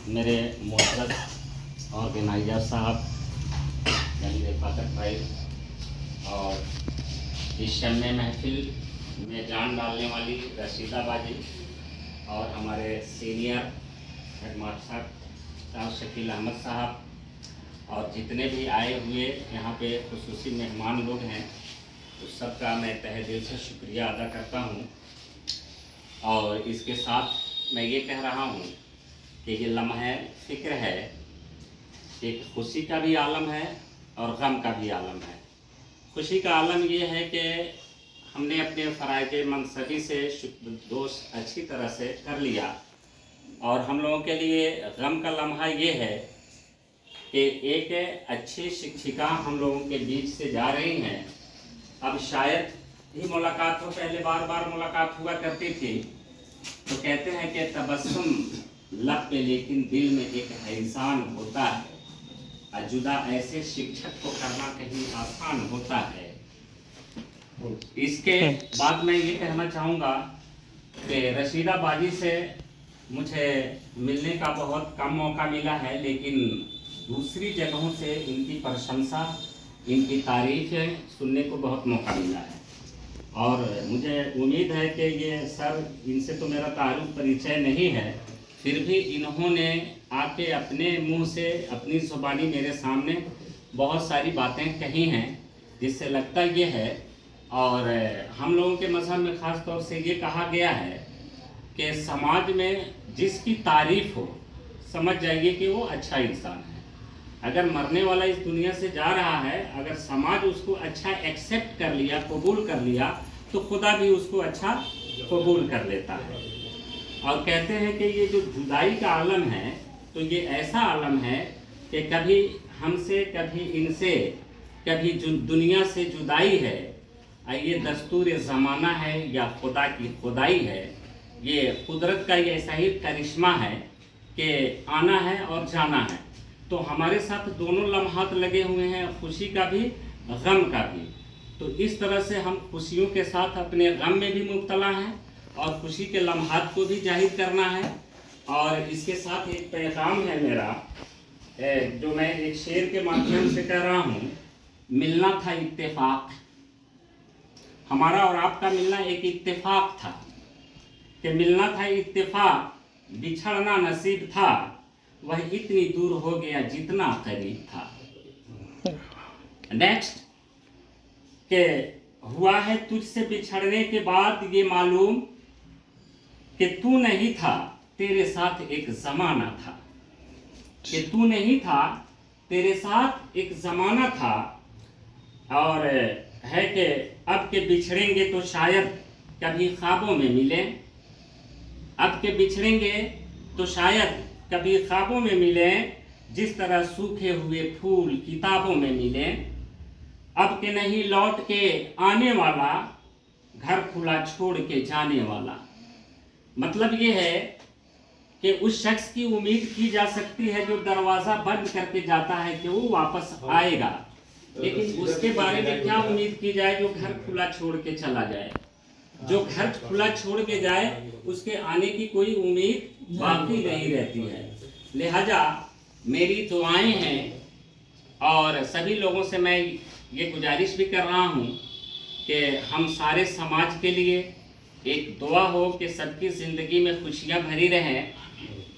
मेरे मोहतरम ऑर्गेनाइजर साहब यानी रफ़ाकत भाई और इस शम्मे महफिल में जान डालने वाली रशीदा बाजी और हमारे सीनियर हेडमास्टर साहब शकील अहमद साहब और जितने भी आए हुए यहाँ पे खुसूसी मेहमान लोग हैं उस सब का मैं तहे दिल से शुक्रिया अदा करता हूँ। और इसके साथ मैं ये कह रहा हूँ कि ये लम्हा फ़िक्र है, एक खुशी का भी आलम है और गम का भी आलम है। खुशी का आलम ये है कि हमने अपने फ़राइज़ मनसबी से दोष अच्छी तरह से कर लिया, और हम लोगों के लिए गम का लम्हा ये है कि एक अच्छी शिक्षिका हम लोगों के बीच से जा रही हैं। अब शायद ही मुलाकात हो, पहले बार बार मुलाकात हुआ करती थी। तो कहते हैं कि तबस्सुम लब पे लेकिन दिल में एक एहसान होता है, जुदा ऐसे शिक्षक को करना कहीं आसान होता है। इसके बाद मैं ये कहना चाहूँगा कि रशीदा बाजी से मुझे मिलने का बहुत कम मौका मिला है, लेकिन दूसरी जगहों से इनकी प्रशंसा, इनकी तारीफ़ें सुनने को बहुत मौका मिला है। और मुझे उम्मीद है कि ये सर, इनसे तो मेरा ताल्लुक़ परिचय नहीं है, फिर भी इन्होंने आके अपने मुंह से अपनी ज़ुबानी मेरे सामने बहुत सारी बातें कही हैं, जिससे लगता ये है। और हम लोगों के मज़हब में ख़ास तौर से ये कहा गया है कि समाज में जिसकी तारीफ़ हो, समझ जाइए कि वो अच्छा इंसान है। अगर मरने वाला इस दुनिया से जा रहा है, अगर समाज उसको अच्छा एक्सेप्ट कर लिया, कबूल कर लिया, तो खुदा भी उसको अच्छा कबूल कर लेता है। और कहते हैं कि ये जो जुदाई का आलम है, तो ये ऐसा आलम है कि कभी हमसे, कभी इनसे, कभी दुनिया से जुदाई है। ये दस्तूर ज़माना है या खुदा की खुदाई है, ये कुदरत का ये ऐसा ही करिश्मा है कि आना है और जाना है। तो हमारे साथ दोनों लम्हात लगे हुए हैं, खुशी का भी, गम का भी। तो इस तरह से हम खुशियों के साथ अपने गम में भी मुब्तला हैं और खुशी के लम्हात को भी जाहिर करना है। और इसके साथ एक पैगाम है मेरा, जो मैं एक शेर के माध्यम से कह रहा हूँ। मिलना था इत्तेफाक, हमारा और आपका मिलना एक इत्तेफाक था कि मिलना था इत्तेफाक, बिछड़ना नसीब था, वह इतनी दूर हो गया जितना करीब था। नेक्स्ट के हुआ है तुझसे बिछड़ने के बाद ये मालूम कि तू नहीं था, तेरे साथ एक ज़माना था। कि तू नहीं था, तेरे साथ एक ज़माना था। और है कि अब के बिछड़ेंगे तो शायद कभी ख्वाबों में मिलें, अब के बिछड़ेंगे तो शायद कभी ख्वाबों में मिलें, जिस तरह सूखे हुए फूल किताबों में मिलें। अब के नहीं लौट के आने वाला, घर खुला छोड़ के जाने वाला। मतलब ये है कि उस शख्स की उम्मीद की जा सकती है जो दरवाज़ा बंद करके जाता है कि वो वापस आएगा, लेकिन उसके बारे में क्या उम्मीद की जाए जो घर खुला छोड़ के चला जाए। जो घर खुला छोड़ के जाए उसके आने की कोई उम्मीद बाकी नहीं रहती है। लिहाजा मेरी दुआएं हैं, और सभी लोगों से मैं ये गुजारिश भी कर रहा हूँ कि हम सारे समाज के लिए एक दुआ हो कि सबकी ज़िंदगी में खुशियाँ भरी रहें।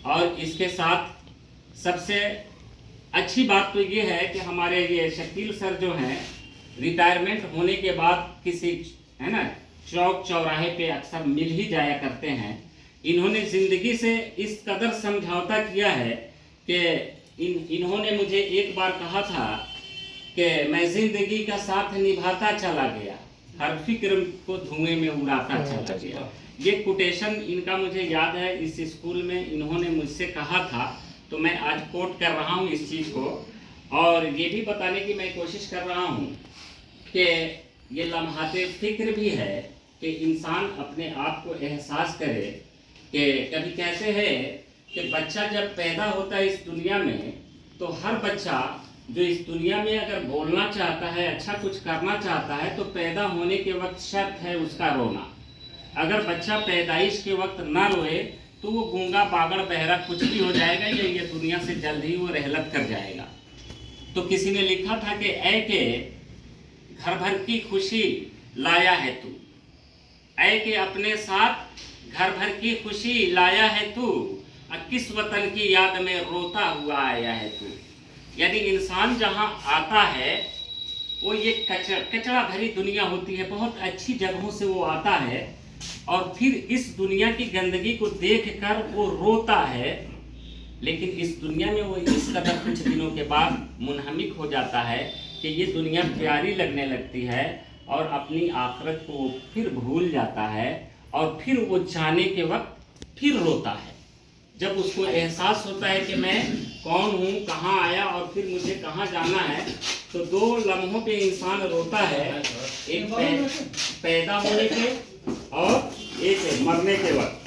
और इसके साथ सबसे अच्छी बात तो ये है कि हमारे ये शकील सर जो हैं, रिटायरमेंट होने के बाद किसी, है ना, चौक चौराहे पे अक्सर मिल ही जाया करते हैं। इन्होंने ज़िंदगी से इस कदर समझौता किया है कि इन्होंने मुझे एक बार कहा था कि मैं ज़िंदगी का साथ निभाता चला गया, हर फिक्र को धुएं में उड़ाता चला गया। ये कोटेशन इनका मुझे याद है, इस स्कूल में इन्होंने मुझसे कहा था, तो मैं आज कोट कर रहा हूँ इस चीज़ को। और ये भी बताने की मैं कोशिश कर रहा हूँ कि ये लम्हाते फ़िक्र भी है कि इंसान अपने आप को एहसास करे कि कभी कहते हैं कि बच्चा जब पैदा होता है इस दुनिया में, तो हर बच्चा जो इस दुनिया में अगर बोलना चाहता है, अच्छा कुछ करना चाहता है, तो पैदा होने के वक्त शर्त है उसका रोना। अगर बच्चा पैदाइश के वक्त ना रोए तो वो गूंगा बागड़ बहरा कुछ भी हो जाएगा या ये दुनिया से जल्द ही वो रहलत कर जाएगा। तो किसी ने लिखा था कि ऐ के घर भर की खुशी लाया है तू, ऐ के अपने साथ घर भर की खुशी लाया है तू, किस वतन की याद में रोता हुआ आया है तू। यानी इंसान जहाँ आता है वो ये कचरा भरी दुनिया होती है, बहुत अच्छी जगहों से वो आता है और फिर इस दुनिया की गंदगी को देखकर वो रोता है, लेकिन इस दुनिया में वो इस कदर कुछ दिनों के बाद मुनहमिक हो जाता है कि ये दुनिया प्यारी लगने लगती है और अपनी आखिरत को वो फिर भूल जाता है और फिर वो जाने के वक्त फिर रोता है। जब उसको एहसास होता है कि मैं कौन हूँ, कहाँ आया और फिर मुझे कहाँ जाना है, तो दो लम्हों पे इंसान रोता है, एक पैदा होने के और एक मरने के वक्त।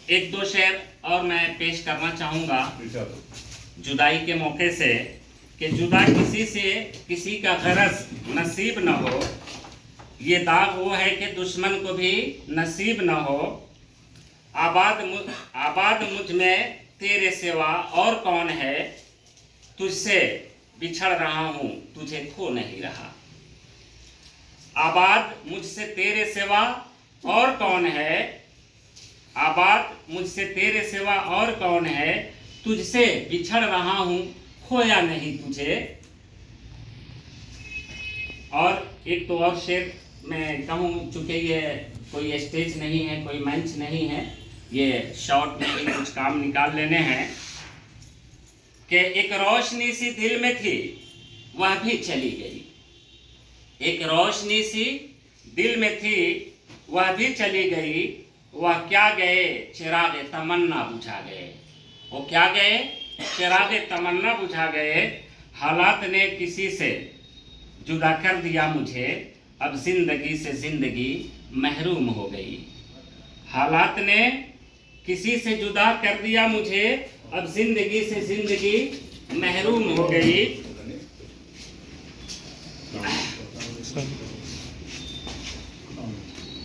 एक दो शेर और मैं पेश करना चाहूँगा जुदाई के मौके से, कि जुदा किसी से किसी का गरज नसीब न हो, ये दाग वो है कि दुश्मन को भी नसीब न हो। आबाद मुझ में तेरे सिवा और कौन है, तुझसे बिछड़ रहा हूँ तुझे खो नहीं रहा। आबाद मुझसे तेरे सिवा और कौन है, आबाद मुझसे तेरे सिवा और कौन है, तुझसे बिछड़ रहा हूँ खोया नहीं तुझे। और एक तो और शेर मैं कहूँ, चूँकि ये कोई स्टेज नहीं है, कोई मंच नहीं है, ये शॉर्ट में ही कुछ काम निकाल लेने हैं, कि एक रोशनी सी दिल में थी वह भी चली गई, एक रोशनी सी दिल में थी वह भी चली गई, वह क्या गए चिराग तमन्ना बुझा गए, वो क्या गए चिराग तमन्ना बुझा गए। हालात ने किसी से जुदा कर दिया मुझे, अब जिंदगी से जिंदगी महरूम हो गई। हालात ने किसी से जुदा कर दिया मुझे, अब जिंदगी से जिंदगी महरूम हो गई।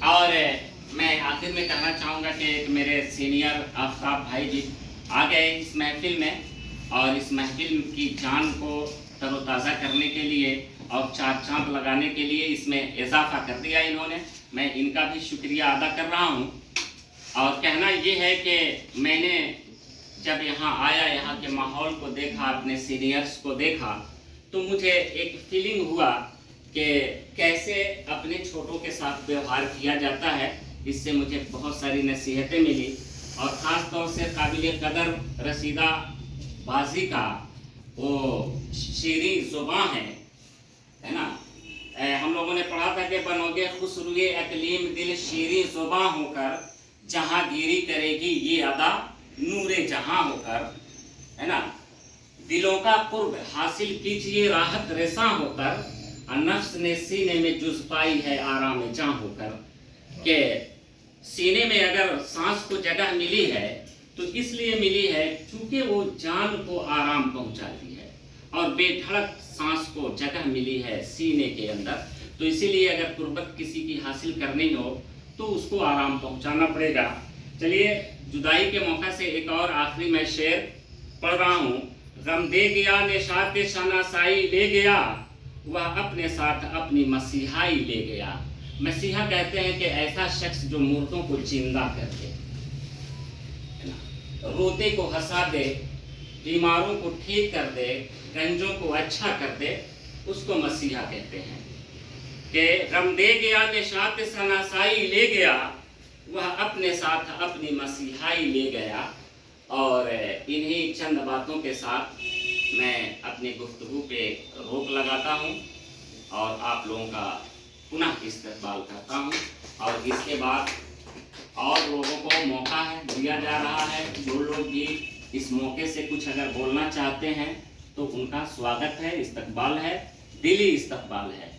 और मैं आखिर में कहना चाहूँगा कि एक मेरे सीनियर आफ्ताब भाई जी आ गए इस महफिल में, और इस महफिल की जान को तरोताज़ा करने के लिए और चार चांद लगाने के लिए इसमें इजाफा कर दिया इन्होंने। मैं इनका भी शुक्रिया अदा कर रहा हूँ। और कहना ये है कि मैंने जब यहाँ आया, यहाँ के माहौल को देखा, अपने सीनियर्स को देखा, तो मुझे एक फीलिंग हुआ कि कैसे अपने छोटों के साथ व्यवहार किया जाता है। इससे मुझे बहुत सारी नसीहतें मिली, और ख़ास तौर से काबिल कदर रसीदा बाजी का वो शीरी ज़ुबां है ना। हम लोगों ने पढ़ा था कि बनोगे खुसरुए अकलीम दिल शीरी ज़ुबां होकर, जहाँ गिरी करेगी ये अदा नूरे जहाँ होकर, है ना। दिलों का कुर्ब हासिल कीजिए राहत रसा होकर, नफ्स ने सीने में जुज़ पाई है आराम जहाँ होकर। के सीने में अगर सांस को जगह मिली है तो इसलिए मिली है क्योंकि वो जान को आराम पहुंचाती है, और बेधड़क सांस को जगह मिली है सीने के अंदर। तो इसीलिए अगर कुर्बत किसी की हासिल करनी हो तो उसको आराम पहुंचाना पड़ेगा। चलिए, जुदाई के मौका से एक और आखिरी मैं शेर पढ़ रहा हूँ। गम दे गया निशात शनासाई ले गया, वह अपने साथ अपनी मसीहाई ले गया। मसीहा कहते हैं कि ऐसा शख्स जो मुर्दों को जिंदा कर दे, रोते को हंसा दे, बीमारों को ठीक कर दे, गंजों को अच्छा कर दे, उसको मसीहा कहते हैं। कि गम दे गया निशात शनासाई ले गया, वह अपने साथ अपनी मसीहाई ले गया। और इन्हीं चंद बातों के साथ मैं अपनी गुफ्तगू पे रोक लगाता हूँ और आप लोगों का पुनः इस्तकबाल करता हूँ। और इसके बाद और लोगों को मौका है दिया जा रहा है, जो लोग भी इस मौके से कुछ अगर बोलना चाहते हैं तो उनका स्वागत है, इस्तकबाल है, दिली इस्तकबाल है।